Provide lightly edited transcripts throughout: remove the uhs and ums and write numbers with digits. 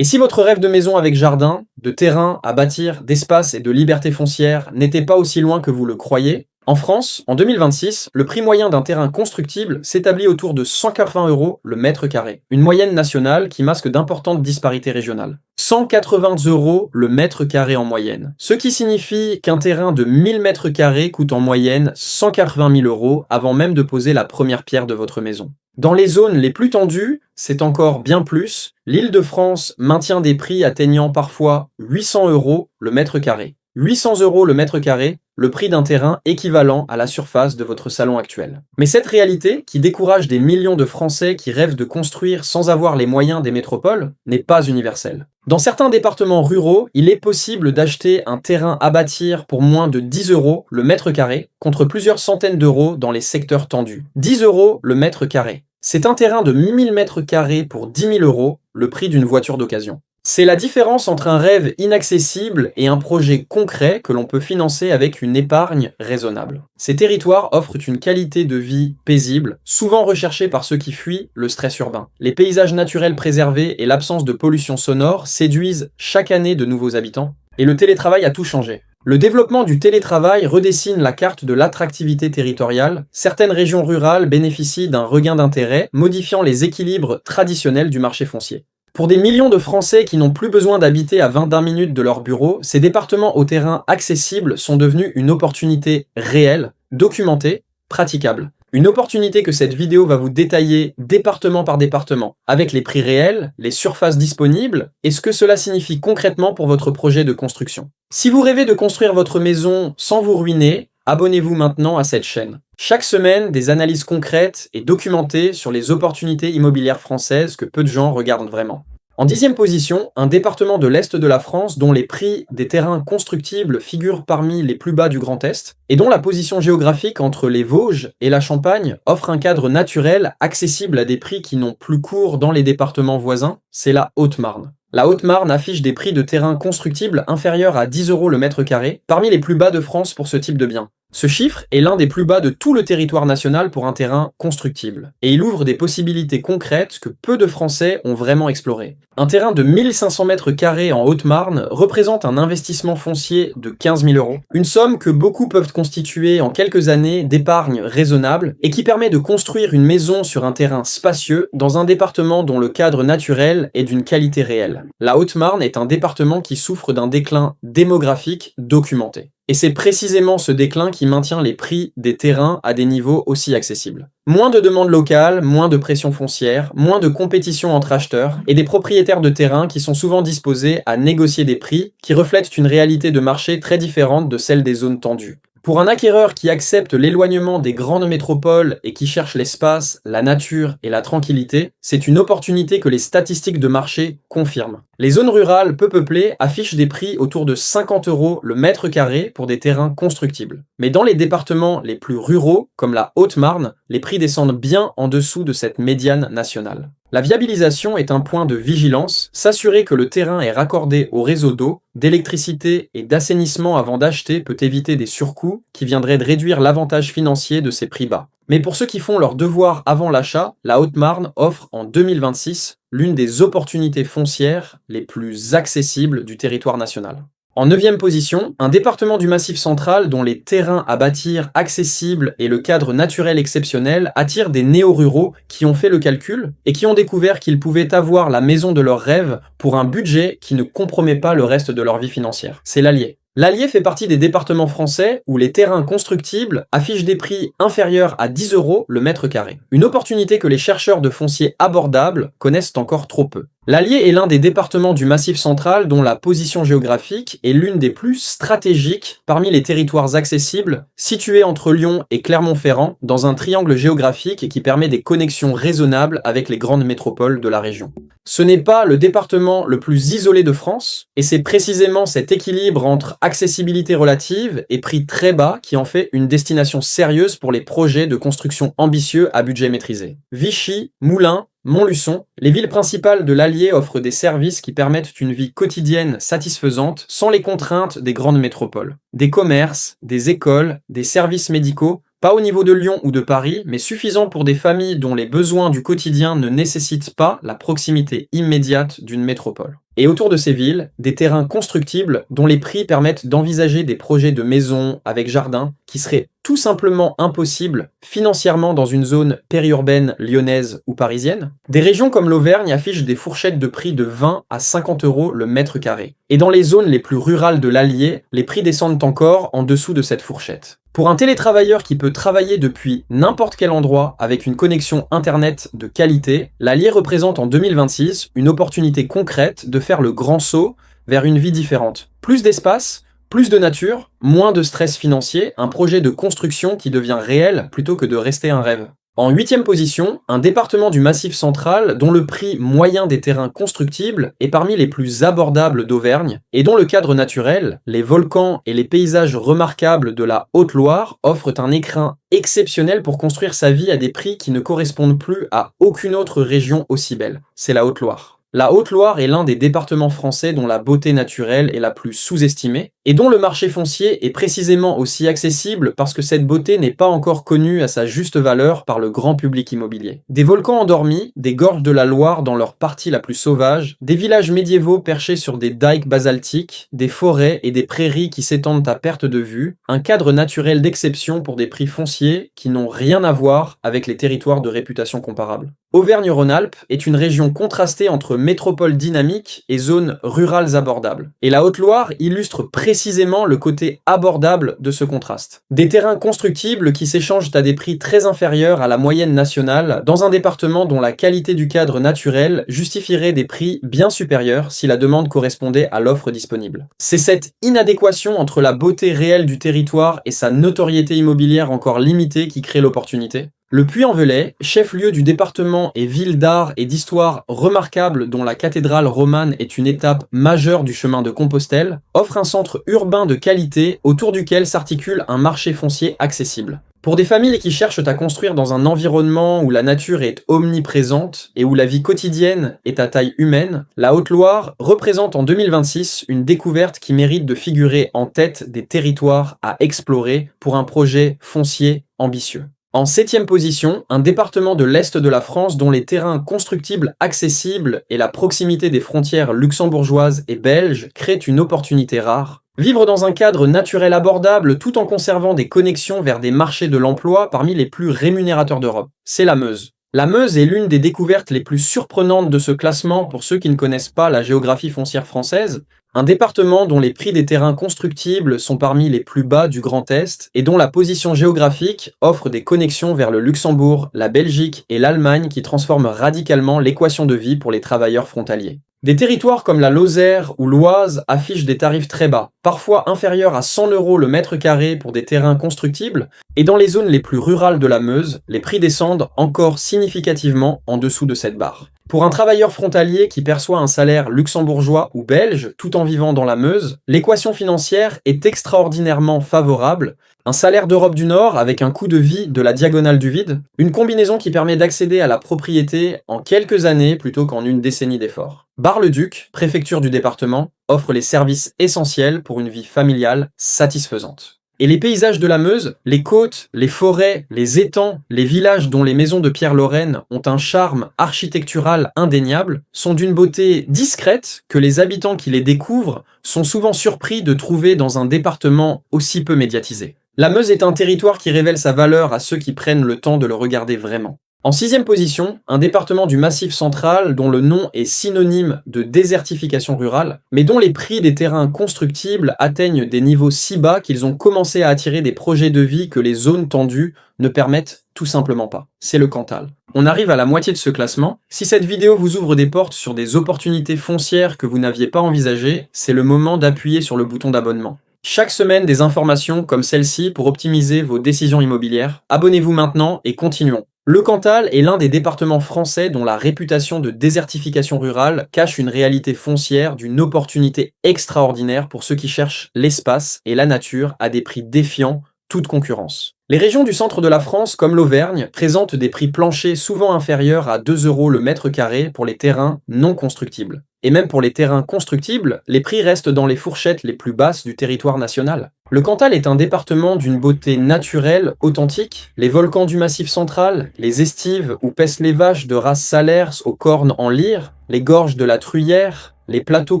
Et si votre rêve de maison avec jardin, de terrain à bâtir, d'espace et de liberté foncière n'était pas aussi loin que vous le croyez, en France, en 2026, le prix moyen d'un terrain constructible s'établit autour de 180 € le mètre carré, une moyenne nationale qui masque d'importantes disparités régionales. 180 € le mètre carré en moyenne, ce qui signifie qu'un terrain de 1000 mètres carrés coûte en moyenne 180 000 € avant même de poser la première pierre de votre maison. Dans les zones les plus tendues, c'est encore bien plus. L'Île-de-France maintient des prix atteignant parfois 800 € le mètre carré. 800 € le mètre carré, le prix d'un terrain équivalent à la surface de votre salon actuel. Mais cette réalité, qui décourage des millions de Français qui rêvent de construire sans avoir les moyens des métropoles, n'est pas universelle. Dans certains départements ruraux, il est possible d'acheter un terrain à bâtir pour moins de 10 € le mètre carré, contre plusieurs centaines d'euros dans les secteurs tendus. 10 € le mètre carré. C'est un terrain de 1000 mètres carrés pour 10 000 €, le prix d'une voiture d'occasion. C'est la différence entre un rêve inaccessible et un projet concret que l'on peut financer avec une épargne raisonnable. Ces territoires offrent une qualité de vie paisible, souvent recherchée par ceux qui fuient le stress urbain. Les paysages naturels préservés et l'absence de pollution sonore séduisent chaque année de nouveaux habitants, et le télétravail a tout changé. Le développement du télétravail redessine la carte de l'attractivité territoriale. Certaines régions rurales bénéficient d'un regain d'intérêt, modifiant les équilibres traditionnels du marché foncier. Pour des millions de Français qui n'ont plus besoin d'habiter à 21 minutes de leur bureau, ces départements au terrain accessible sont devenus une opportunité réelle, documentée, praticable. Une opportunité que cette vidéo va vous détailler département par département, avec les prix réels, les surfaces disponibles et ce que cela signifie concrètement pour votre projet de construction. Si vous rêvez de construire votre maison sans vous ruiner, abonnez-vous maintenant à cette chaîne. Chaque semaine, des analyses concrètes et documentées sur les opportunités immobilières françaises que peu de gens regardent vraiment. En 10e position, un département de l'Est de la France dont les prix des terrains constructibles figurent parmi les plus bas du Grand Est, et dont la position géographique entre les Vosges et la Champagne offre un cadre naturel accessible à des prix qui n'ont plus cours dans les départements voisins, c'est la Haute-Marne. La Haute-Marne affiche des prix de terrains constructibles inférieurs à 10 € le mètre carré, parmi les plus bas de France pour ce type de bien. Ce chiffre est l'un des plus bas de tout le territoire national pour un terrain constructible, et il ouvre des possibilités concrètes que peu de Français ont vraiment explorées. Un terrain de 1500 mètres carrés en Haute-Marne représente un investissement foncier de 15 000 €, une somme que beaucoup peuvent constituer en quelques années d'épargne raisonnable et qui permet de construire une maison sur un terrain spacieux dans un département dont le cadre naturel est d'une qualité réelle. La Haute-Marne est un département qui souffre d'un déclin démographique documenté. Et c'est précisément ce déclin qui maintient les prix des terrains à des niveaux aussi accessibles. Moins de demandes locales, moins de pression foncière, moins de compétition entre acheteurs, et des propriétaires de terrains qui sont souvent disposés à négocier des prix qui reflètent une réalité de marché très différente de celle des zones tendues. Pour un acquéreur qui accepte l'éloignement des grandes métropoles et qui cherche l'espace, la nature et la tranquillité, c'est une opportunité que les statistiques de marché confirment. Les zones rurales peu peuplées affichent des prix autour de 50 € le mètre carré pour des terrains constructibles. Mais dans les départements les plus ruraux, comme la Haute-Marne, les prix descendent bien en dessous de cette médiane nationale. La viabilisation est un point de vigilance, s'assurer que le terrain est raccordé au réseau d'eau, d'électricité et d'assainissement avant d'acheter peut éviter des surcoûts qui viendraient de réduire l'avantage financier de ces prix bas. Mais pour ceux qui font leur devoir avant l'achat, la Haute-Marne offre en 2026 l'une des opportunités foncières les plus accessibles du territoire national. En 9e position, un département du Massif central dont les terrains à bâtir accessibles et le cadre naturel exceptionnel attirent des néo-ruraux qui ont fait le calcul et qui ont découvert qu'ils pouvaient avoir la maison de leurs rêves pour un budget qui ne compromet pas le reste de leur vie financière. C'est l'Allier. L'Allier fait partie des départements français où les terrains constructibles affichent des prix inférieurs à 10 € le mètre carré. Une opportunité que les chercheurs de foncier abordables connaissent encore trop peu. L'Allier est l'un des départements du Massif central dont la position géographique est l'une des plus stratégiques parmi les territoires accessibles, situés entre Lyon et Clermont-Ferrand, dans un triangle géographique qui permet des connexions raisonnables avec les grandes métropoles de la région. Ce n'est pas le département le plus isolé de France, et c'est précisément cet équilibre entre accessibilité relative et prix très bas qui en fait une destination sérieuse pour les projets de construction ambitieux à budget maîtrisé. Vichy, Moulins, Montluçon, les villes principales de l'Allier offrent des services qui permettent une vie quotidienne satisfaisante sans les contraintes des grandes métropoles. Des commerces, des écoles, des services médicaux, pas au niveau de Lyon ou de Paris, mais suffisants pour des familles dont les besoins du quotidien ne nécessitent pas la proximité immédiate d'une métropole. Et autour de ces villes, des terrains constructibles dont les prix permettent d'envisager des projets de maisons avec jardin qui seraient tout simplement impossibles financièrement dans une zone périurbaine lyonnaise ou parisienne. Des régions comme l'Auvergne affichent des fourchettes de prix de 20 à 50 euros le mètre carré. Et dans les zones les plus rurales de l'Allier, les prix descendent encore en dessous de cette fourchette. Pour un télétravailleur qui peut travailler depuis n'importe quel endroit avec une connexion internet de qualité, l'Allier représente en 2026 une opportunité concrète de faire le grand saut vers une vie différente. Plus d'espace, plus de nature, moins de stress financier, un projet de construction qui devient réel plutôt que de rester un rêve. En 8e position, un département du Massif central dont le prix moyen des terrains constructibles est parmi les plus abordables d'Auvergne et dont le cadre naturel, les volcans et les paysages remarquables de la Haute-Loire offrent un écrin exceptionnel pour construire sa vie à des prix qui ne correspondent plus à aucune autre région aussi belle. C'est la Haute-Loire. La Haute-Loire est l'un des départements français dont la beauté naturelle est la plus sous-estimée, et dont le marché foncier est précisément aussi accessible parce que cette beauté n'est pas encore connue à sa juste valeur par le grand public immobilier. Des volcans endormis, des gorges de la Loire dans leur partie la plus sauvage, des villages médiévaux perchés sur des dikes basaltiques, des forêts et des prairies qui s'étendent à perte de vue, un cadre naturel d'exception pour des prix fonciers qui n'ont rien à voir avec les territoires de réputation comparable. Auvergne-Rhône-Alpes est une région contrastée entre métropole dynamique et zones rurales abordables. Et la Haute-Loire illustre précisément le côté abordable de ce contraste. Des terrains constructibles qui s'échangent à des prix très inférieurs à la moyenne nationale dans un département dont la qualité du cadre naturel justifierait des prix bien supérieurs si la demande correspondait à l'offre disponible. C'est cette inadéquation entre la beauté réelle du territoire et sa notoriété immobilière encore limitée qui crée l'opportunité. Le Puy-en-Velay, chef-lieu du département et ville d'art et d'histoire remarquable dont la cathédrale romane est une étape majeure du chemin de Compostelle, offre un centre urbain de qualité autour duquel s'articule un marché foncier accessible. Pour des familles qui cherchent à construire dans un environnement où la nature est omniprésente et où la vie quotidienne est à taille humaine, la Haute-Loire représente en 2026 une découverte qui mérite de figurer en tête des territoires à explorer pour un projet foncier ambitieux. En 7e position, un département de l'Est de la France dont les terrains constructibles accessibles et la proximité des frontières luxembourgeoises et belges créent une opportunité rare. Vivre dans un cadre naturel abordable tout en conservant des connexions vers des marchés de l'emploi parmi les plus rémunérateurs d'Europe. C'est la Meuse. La Meuse est l'une des découvertes les plus surprenantes de ce classement pour ceux qui ne connaissent pas la géographie foncière française. Un département dont les prix des terrains constructibles sont parmi les plus bas du Grand Est et dont la position géographique offre des connexions vers le Luxembourg, la Belgique et l'Allemagne qui transforment radicalement l'équation de vie pour les travailleurs frontaliers. Des territoires comme la Lozère ou l'Oise affichent des tarifs très bas, parfois inférieurs à 100 € le mètre carré pour des terrains constructibles, et dans les zones les plus rurales de la Meuse, les prix descendent encore significativement en dessous de cette barre. Pour un travailleur frontalier qui perçoit un salaire luxembourgeois ou belge tout en vivant dans la Meuse, l'équation financière est extraordinairement favorable. Un salaire d'Europe du Nord avec un coût de vie de la diagonale du vide, une combinaison qui permet d'accéder à la propriété en quelques années plutôt qu'en une décennie d'efforts. Bar-le-Duc, préfecture du département, offre les services essentiels pour une vie familiale satisfaisante. Et les paysages de la Meuse, les côtes, les forêts, les étangs, les villages dont les maisons de pierre lorraine ont un charme architectural indéniable, sont d'une beauté discrète que les habitants qui les découvrent sont souvent surpris de trouver dans un département aussi peu médiatisé. La Meuse est un territoire qui révèle sa valeur à ceux qui prennent le temps de le regarder vraiment. En 6e position, un département du Massif central dont le nom est synonyme de désertification rurale, mais dont les prix des terrains constructibles atteignent des niveaux si bas qu'ils ont commencé à attirer des projets de vie que les zones tendues ne permettent tout simplement pas. C'est le Cantal. On arrive à la moitié de ce classement. Si cette vidéo vous ouvre des portes sur des opportunités foncières que vous n'aviez pas envisagées, c'est le moment d'appuyer sur le bouton d'abonnement. Chaque semaine, des informations comme celle-ci pour optimiser vos décisions immobilières. Abonnez-vous maintenant et continuons. Le Cantal est l'un des départements français dont la réputation de désertification rurale cache une réalité foncière d'une opportunité extraordinaire pour ceux qui cherchent l'espace et la nature à des prix défiant toute concurrence. Les régions du centre de la France, comme l'Auvergne, présentent des prix planchers souvent inférieurs à 2 € le mètre carré pour les terrains non constructibles. Et même pour les terrains constructibles, les prix restent dans les fourchettes les plus basses du territoire national. Le Cantal est un département d'une beauté naturelle authentique. Les volcans du Massif central, les estives où paissent les vaches de race Salers aux cornes en lyre, les gorges de la Truyère, les plateaux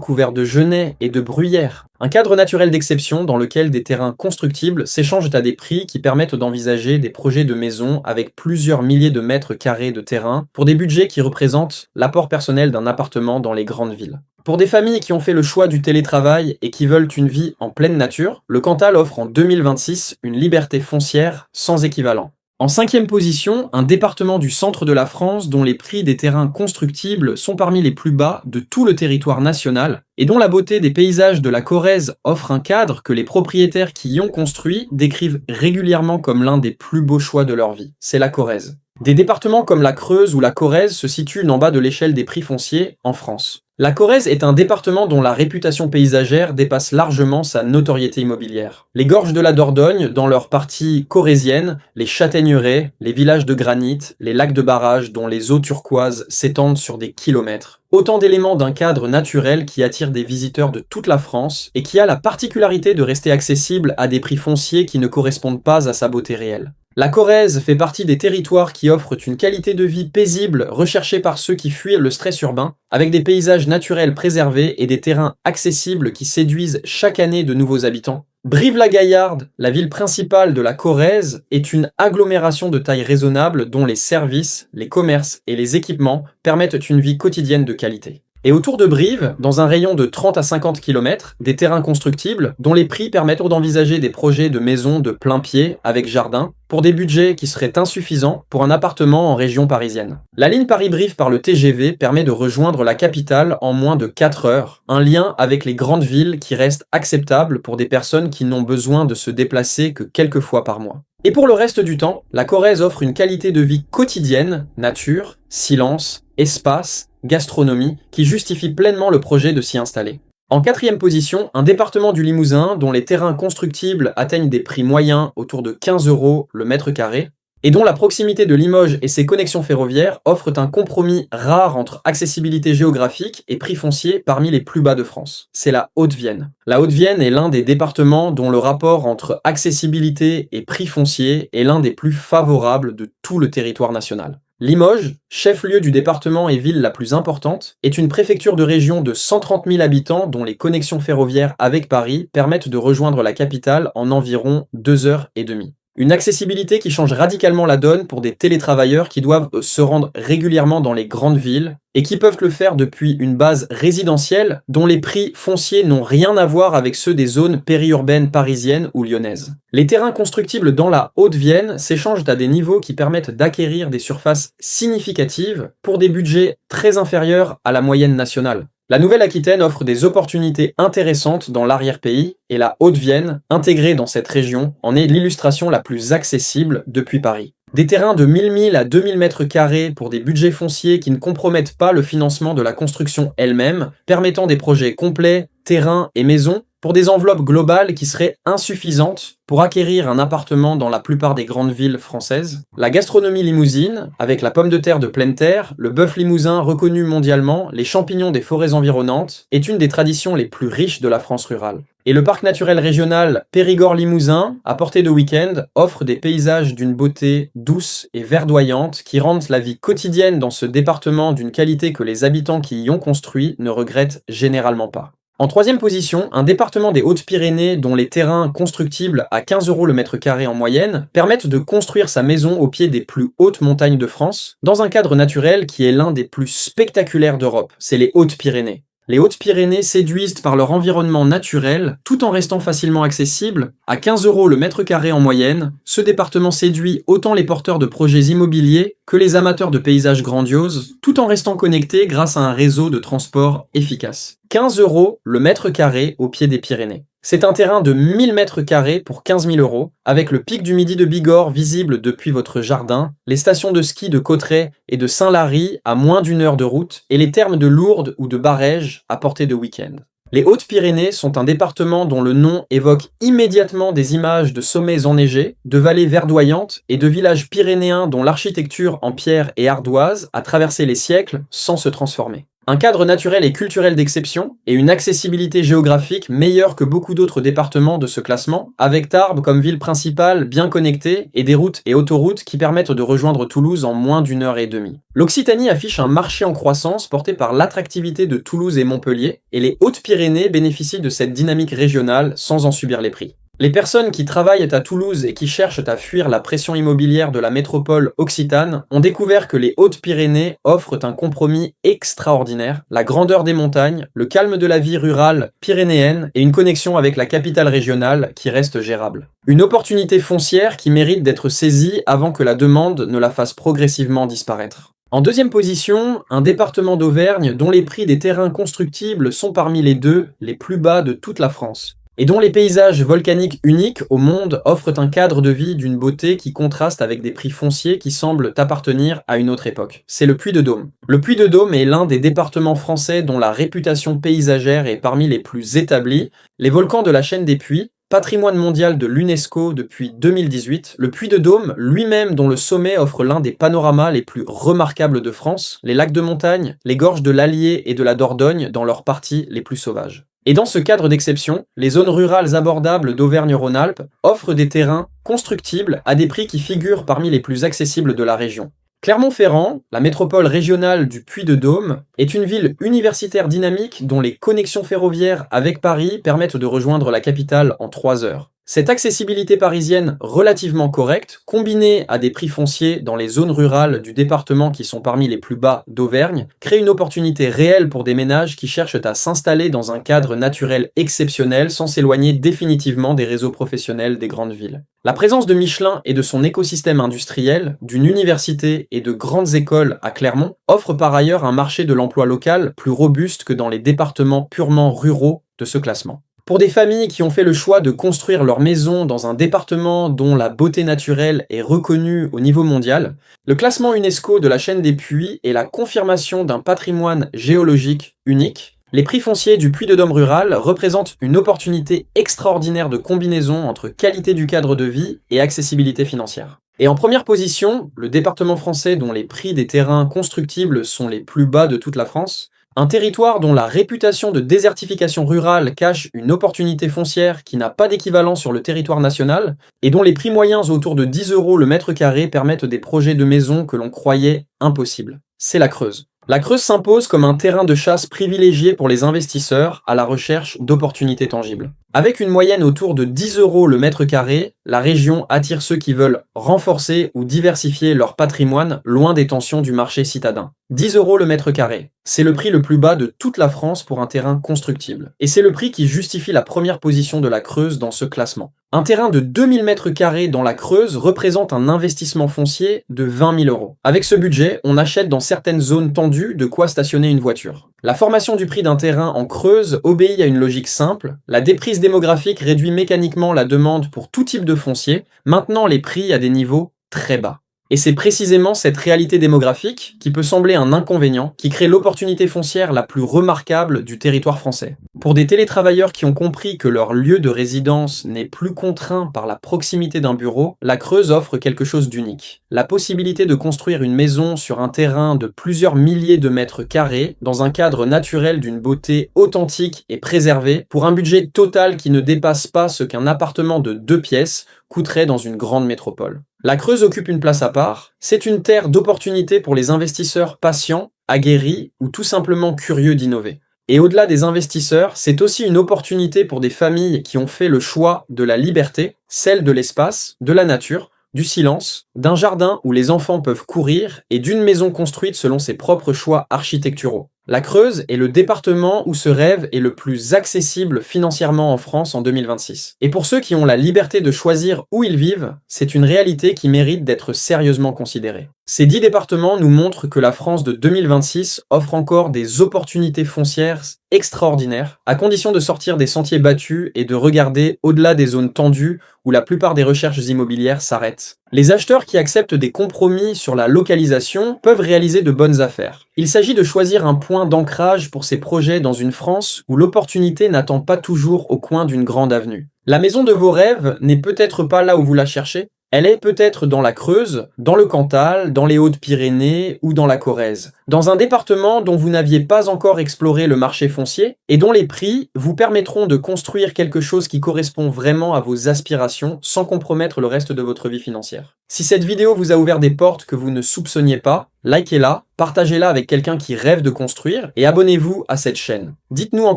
couverts de genêts et de bruyères. Un cadre naturel d'exception dans lequel des terrains constructibles s'échangent à des prix qui permettent d'envisager des projets de maisons avec plusieurs milliers de mètres carrés de terrain pour des budgets qui représentent l'apport personnel d'un appartement dans les grandes villes. Pour des familles qui ont fait le choix du télétravail et qui veulent une vie en pleine nature, le Cantal offre en 2026 une liberté foncière sans équivalent. En 5e position, un département du centre de la France dont les prix des terrains constructibles sont parmi les plus bas de tout le territoire national et dont la beauté des paysages de la Corrèze offre un cadre que les propriétaires qui y ont construit décrivent régulièrement comme l'un des plus beaux choix de leur vie. C'est la Corrèze. Des départements comme la Creuse ou la Corrèze se situent en bas de l'échelle des prix fonciers en France. La Corrèze est un département dont la réputation paysagère dépasse largement sa notoriété immobilière. Les gorges de la Dordogne, dans leur partie corrézienne, les châtaigneraies, les villages de granit, les lacs de barrage dont les eaux turquoises s'étendent sur des kilomètres. Autant d'éléments d'un cadre naturel qui attire des visiteurs de toute la France et qui a la particularité de rester accessible à des prix fonciers qui ne correspondent pas à sa beauté réelle. La Corrèze fait partie des territoires qui offrent une qualité de vie paisible recherchée par ceux qui fuient le stress urbain, avec des paysages naturels préservés et des terrains accessibles qui séduisent chaque année de nouveaux habitants. Brive-la-Gaillarde, la ville principale de la Corrèze, est une agglomération de taille raisonnable dont les services, les commerces et les équipements permettent une vie quotidienne de qualité. Et autour de Brive, dans un rayon de 30 à 50 km, des terrains constructibles dont les prix permettent d'envisager des projets de maisons de plein pied avec jardin pour des budgets qui seraient insuffisants pour un appartement en région parisienne. La ligne Paris-Brive par le TGV permet de rejoindre la capitale en moins de 4 heures, un lien avec les grandes villes qui reste acceptable pour des personnes qui n'ont besoin de se déplacer que quelques fois par mois. Et pour le reste du temps, la Corrèze offre une qualité de vie quotidienne, nature, silence, espace, gastronomie, qui justifie pleinement le projet de s'y installer. En 4e position, un département du Limousin dont les terrains constructibles atteignent des prix moyens autour de 15 € le mètre carré, et dont la proximité de Limoges et ses connexions ferroviaires offrent un compromis rare entre accessibilité géographique et prix foncier parmi les plus bas de France. C'est la Haute-Vienne. La Haute-Vienne est l'un des départements dont le rapport entre accessibilité et prix foncier est l'un des plus favorables de tout le territoire national. Limoges, chef-lieu du département et ville la plus importante, est une préfecture de région de 130 000 habitants dont les connexions ferroviaires avec Paris permettent de rejoindre la capitale en environ 2h30. Une accessibilité qui change radicalement la donne pour des télétravailleurs qui doivent se rendre régulièrement dans les grandes villes et qui peuvent le faire depuis une base résidentielle dont les prix fonciers n'ont rien à voir avec ceux des zones périurbaines parisiennes ou lyonnaises. Les terrains constructibles dans la Haute-Vienne s'échangent à des niveaux qui permettent d'acquérir des surfaces significatives pour des budgets très inférieurs à la moyenne nationale. La Nouvelle-Aquitaine offre des opportunités intéressantes dans l'arrière-pays et la Haute-Vienne, intégrée dans cette région, en est l'illustration la plus accessible depuis Paris. Des terrains de 1000 000 à 2000 mètres carrés pour des budgets fonciers qui ne compromettent pas le financement de la construction elle-même, permettant des projets complets, terrains et maisons, pour des enveloppes globales qui seraient insuffisantes pour acquérir un appartement dans la plupart des grandes villes françaises. La gastronomie limousine, avec la pomme de terre de pleine terre, le bœuf limousin reconnu mondialement, les champignons des forêts environnantes, est une des traditions les plus riches de la France rurale. Et le parc naturel régional Périgord-Limousin, à portée de week-end, offre des paysages d'une beauté douce et verdoyante qui rendent la vie quotidienne dans ce département d'une qualité que les habitants qui y ont construit ne regrettent généralement pas. En 3e position, un département des Hautes-Pyrénées dont les terrains constructibles à 15 € le mètre carré en moyenne permettent de construire sa maison au pied des plus hautes montagnes de France, dans un cadre naturel qui est l'un des plus spectaculaires d'Europe, c'est les Hautes-Pyrénées. Les Hautes-Pyrénées séduisent par leur environnement naturel, tout en restant facilement accessible. À 15 € le mètre carré en moyenne, ce département séduit autant les porteurs de projets immobiliers que les amateurs de paysages grandioses, tout en restant connectés grâce à un réseau de transport efficace. 15 € le mètre carré au pied des Pyrénées. C'est un terrain de 1000 mètres carrés pour 15 000 €, avec le pic du Midi de Bigorre visible depuis votre jardin, les stations de ski de Cauterets et de Saint-Lary à moins d'1 heure de route, et les thermes de Lourdes ou de Barèges à portée de week-end. Les Hautes-Pyrénées sont un département dont le nom évoque immédiatement des images de sommets enneigés, de vallées verdoyantes et de villages pyrénéens dont l'architecture en pierre et ardoise a traversé les siècles sans se transformer. Un cadre naturel et culturel d'exception, et une accessibilité géographique meilleure que beaucoup d'autres départements de ce classement, avec Tarbes comme ville principale bien connectée, et des routes et autoroutes qui permettent de rejoindre Toulouse en moins d'une heure et demie. L'Occitanie affiche un marché en croissance porté par l'attractivité de Toulouse et Montpellier, et les Hautes-Pyrénées bénéficient de cette dynamique régionale sans en subir les prix. Les personnes qui travaillent à Toulouse et qui cherchent à fuir la pression immobilière de la métropole occitane ont découvert que les Hautes-Pyrénées offrent un compromis extraordinaire, la grandeur des montagnes, le calme de la vie rurale pyrénéenne et une connexion avec la capitale régionale qui reste gérable. Une opportunité foncière qui mérite d'être saisie avant que la demande ne la fasse progressivement disparaître. En deuxième position, un département d'Auvergne dont les prix des terrains constructibles sont parmi les deux les plus bas de toute la France, et dont les paysages volcaniques uniques au monde offrent un cadre de vie d'une beauté qui contraste avec des prix fonciers qui semblent appartenir à une autre époque. C'est le Puy-de-Dôme. Le Puy-de-Dôme est l'un des départements français dont la réputation paysagère est parmi les plus établies. Les volcans de la chaîne des Puys, patrimoine mondial de l'UNESCO depuis 2018, le Puy-de-Dôme lui-même dont le sommet offre l'un des panoramas les plus remarquables de France, les lacs de montagne, les gorges de l'Allier et de la Dordogne dans leurs parties les plus sauvages. Et dans ce cadre d'exception, les zones rurales abordables d'Auvergne-Rhône-Alpes offrent des terrains constructibles à des prix qui figurent parmi les plus accessibles de la région. Clermont-Ferrand, la métropole régionale du Puy-de-Dôme, est une ville universitaire dynamique dont les connexions ferroviaires avec Paris permettent de rejoindre la capitale en 3 heures. Cette accessibilité parisienne relativement correcte, combinée à des prix fonciers dans les zones rurales du département qui sont parmi les plus bas d'Auvergne, crée une opportunité réelle pour des ménages qui cherchent à s'installer dans un cadre naturel exceptionnel sans s'éloigner définitivement des réseaux professionnels des grandes villes. La présence de Michelin et de son écosystème industriel, d'une université et de grandes écoles à Clermont, offre par ailleurs un marché de l'emploi local plus robuste que dans les départements purement ruraux de ce classement. Pour des familles qui ont fait le choix de construire leur maison dans un département dont la beauté naturelle est reconnue au niveau mondial, le classement UNESCO de la chaîne des Puys est la confirmation d'un patrimoine géologique unique. Les prix fonciers du Puy-de-Dôme rural représentent une opportunité extraordinaire de combinaison entre qualité du cadre de vie et accessibilité financière. Et en première position, le département français dont les prix des terrains constructibles sont les plus bas de toute la France, un territoire dont la réputation de désertification rurale cache une opportunité foncière qui n'a pas d'équivalent sur le territoire national, et dont les prix moyens autour de 10 € le mètre carré permettent des projets de maisons que l'on croyait impossibles. C'est la Creuse. La Creuse s'impose comme un terrain de chasse privilégié pour les investisseurs à la recherche d'opportunités tangibles. Avec une moyenne autour de 10 € le mètre carré, la région attire ceux qui veulent renforcer ou diversifier leur patrimoine loin des tensions du marché citadin. 10 € le mètre carré, c'est le prix le plus bas de toute la France pour un terrain constructible. Et c'est le prix qui justifie la première position de la Creuse dans ce classement. Un terrain de 2000 mètres carrés dans la Creuse représente un investissement foncier de 20 000 €. Avec ce budget, on achète dans certaines zones tendues de quoi stationner une voiture. La formation du prix d'un terrain en Creuse obéit à une logique simple. La déprise démographique réduit mécaniquement la demande pour tout type de foncier, maintenant les prix à des niveaux très bas. Et c'est précisément cette réalité démographique, qui peut sembler un inconvénient, qui crée l'opportunité foncière la plus remarquable du territoire français. Pour des télétravailleurs qui ont compris que leur lieu de résidence n'est plus contraint par la proximité d'un bureau, la Creuse offre quelque chose d'unique. La possibilité de construire une maison sur un terrain de plusieurs milliers de mètres carrés, dans un cadre naturel d'une beauté authentique et préservée, pour un budget total qui ne dépasse pas ce qu'un appartement de 2 pièces coûterait dans une grande métropole. La Creuse occupe une place à part, c'est une terre d'opportunités pour les investisseurs patients, aguerris ou tout simplement curieux d'innover. Et au-delà des investisseurs, c'est aussi une opportunité pour des familles qui ont fait le choix de la liberté, celle de l'espace, de la nature, du silence, d'un jardin où les enfants peuvent courir et d'une maison construite selon ses propres choix architecturaux. La Creuse est le département où ce rêve est le plus accessible financièrement en France en 2026. Et pour ceux qui ont la liberté de choisir où ils vivent, c'est une réalité qui mérite d'être sérieusement considérée. Ces 10 départements nous montrent que la France de 2026 offre encore des opportunités foncières extraordinaires, à condition de sortir des sentiers battus et de regarder au-delà des zones tendues où la plupart des recherches immobilières s'arrêtent. Les acheteurs qui acceptent des compromis sur la localisation peuvent réaliser de bonnes affaires. Il s'agit de choisir un point d'ancrage pour ces projets dans une France où l'opportunité n'attend pas toujours au coin d'une grande avenue. La maison de vos rêves n'est peut-être pas là où vous la cherchez, Elle est peut-être dans la Creuse, dans le Cantal, dans les Hautes-Pyrénées ou dans la Corrèze. Dans un département dont vous n'aviez pas encore exploré le marché foncier et dont les prix vous permettront de construire quelque chose qui correspond vraiment à vos aspirations sans compromettre le reste de votre vie financière. Si cette vidéo vous a ouvert des portes que vous ne soupçonniez pas, likez-la, partagez-la avec quelqu'un qui rêve de construire et abonnez-vous à cette chaîne. Dites-nous en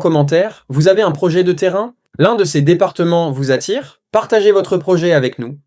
commentaire, vous avez un projet de terrain? L'un de ces départements vous attire? Partagez votre projet avec nous.